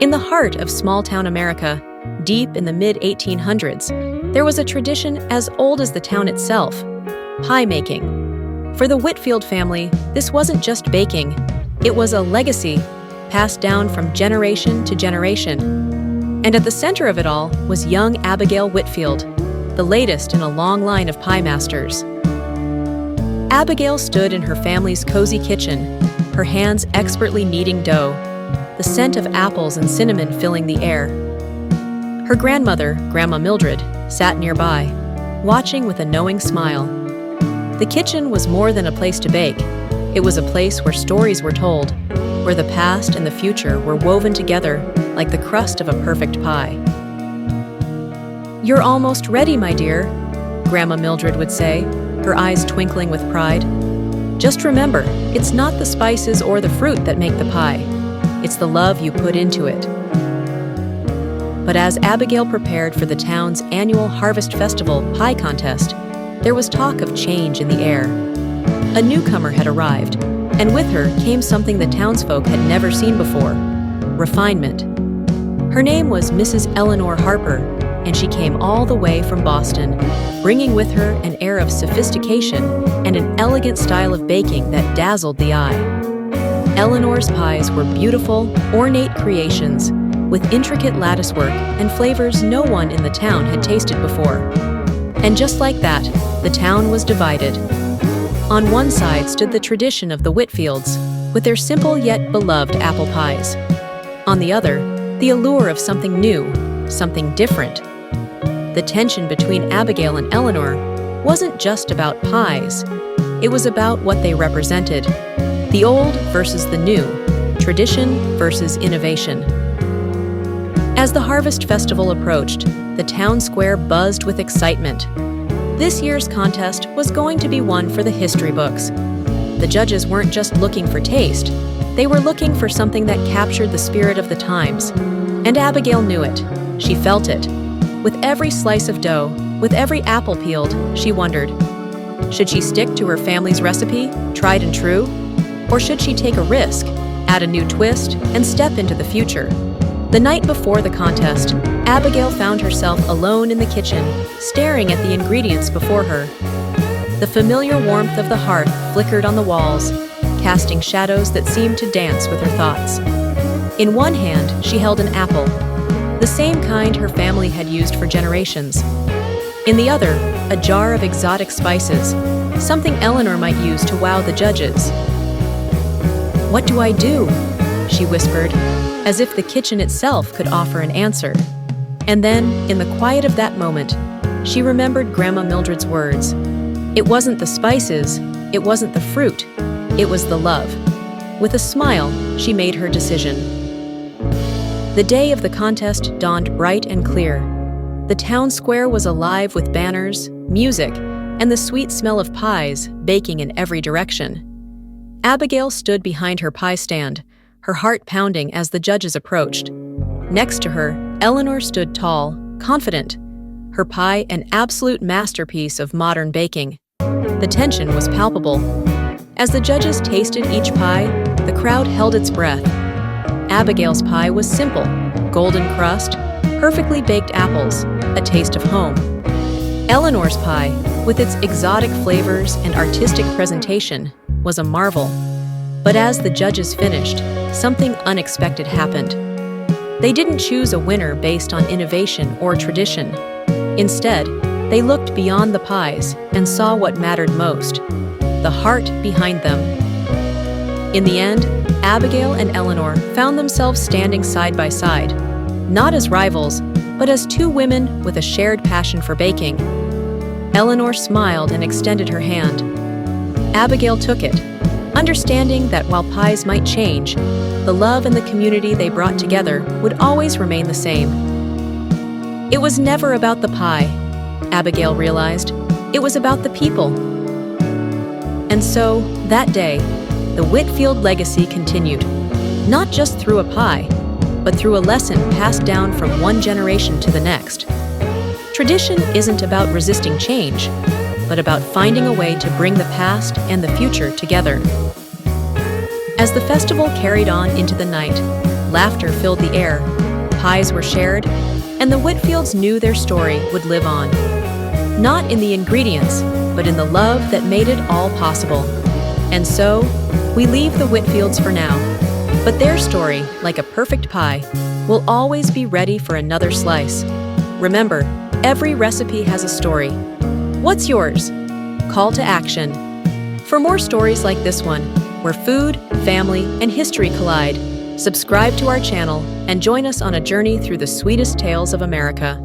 In the heart of small-town America, deep in the mid-1800s, there was a tradition as old as the town itself: pie making. For the Whitfield family, this wasn't just baking, it was a legacy passed down from generation to generation. And at the center of it all was young Abigail Whitfield, the latest in a long line of pie masters. Abigail stood in her family's cozy kitchen, her hands expertly kneading dough, the scent of apples and cinnamon filling the air. Her grandmother, Grandma Mildred, sat nearby, watching with a knowing smile. The kitchen was more than a place to bake. It was a place where stories were told, where the past and the future were woven together like the crust of a perfect pie. "You're almost ready, my dear," Grandma Mildred would say, her eyes twinkling with pride. "Just remember, it's not the spices or the fruit that make the pie. It's the love you put into it." But as Abigail prepared for the town's annual Harvest Festival pie contest, there was talk of change in the air. A newcomer had arrived, and with her came something the townsfolk had never seen before: refinement. Her name was Mrs. Eleanor Harper, and she came all the way from Boston, bringing with her an air of sophistication and an elegant style of baking that dazzled the eye. Eleanor's pies were beautiful, ornate creations, with intricate latticework and flavors no one in the town had tasted before. And just like that, the town was divided. On one side stood the tradition of the Whitfields, with their simple yet beloved apple pies. On the other, the allure of something new, something different. The tension between Abigail and Eleanor wasn't just about pies. It was about what they represented: the old versus the new, tradition versus innovation. As the Harvest Festival approached, the town square buzzed with excitement. This year's contest was going to be one for the history books. The judges weren't just looking for taste, they were looking for something that captured the spirit of the times. And Abigail knew it. She felt it. With every slice of dough, with every apple peeled, she wondered, should she stick to her family's recipe, tried and true? Or should she take a risk, add a new twist, and step into the future? The night before the contest, Abigail found herself alone in the kitchen, staring at the ingredients before her. The familiar warmth of the hearth flickered on the walls, casting shadows that seemed to dance with her thoughts. In one hand, she held an apple, the same kind her family had used for generations. In the other, a jar of exotic spices, something Eleanor might use to wow the judges. "What do I do?" she whispered, as if the kitchen itself could offer an answer. And then, in the quiet of that moment, she remembered Grandma Mildred's words. It wasn't the spices, it wasn't the fruit, it was the love. With a smile, she made her decision. The day of the contest dawned bright and clear. The town square was alive with banners, music, and the sweet smell of pies baking in every direction. Abigail stood behind her pie stand, her heart pounding as the judges approached. Next to her, Eleanor stood tall, confident, her pie an absolute masterpiece of modern baking. The tension was palpable. As the judges tasted each pie, the crowd held its breath. Abigail's pie was simple: golden crust, perfectly baked apples, a taste of home. Eleanor's pie, with its exotic flavors and artistic presentation, was a marvel. But as the judges finished, something unexpected happened. They didn't choose a winner based on innovation or tradition. Instead, they looked beyond the pies and saw what mattered most: the heart behind them. In the end, Abigail and Eleanor found themselves standing side by side, not as rivals, but as two women with a shared passion for baking. Eleanor smiled and extended her hand. Abigail took it, understanding that while pies might change, the love and the community they brought together would always remain the same. It was never about the pie, Abigail realized. It was about the people. And so, that day, the Whitfield legacy continued, not just through a pie, but through a lesson passed down from one generation to the next. Tradition isn't about resisting change, but about finding a way to bring the past and the future together. As the festival carried on into the night, Laughter filled the air, pies were shared, and the Whitfields knew their story would live on. Not in the ingredients, but in the love that made it all possible. And so, we leave the Whitfields for now. But their story, like a perfect pie, will always be ready for another slice. Remember, every recipe has a story. What's yours? Call to action. For more stories like this one, where food, family, and history collide, subscribe to our channel and join us on a journey through the sweetest tales of America.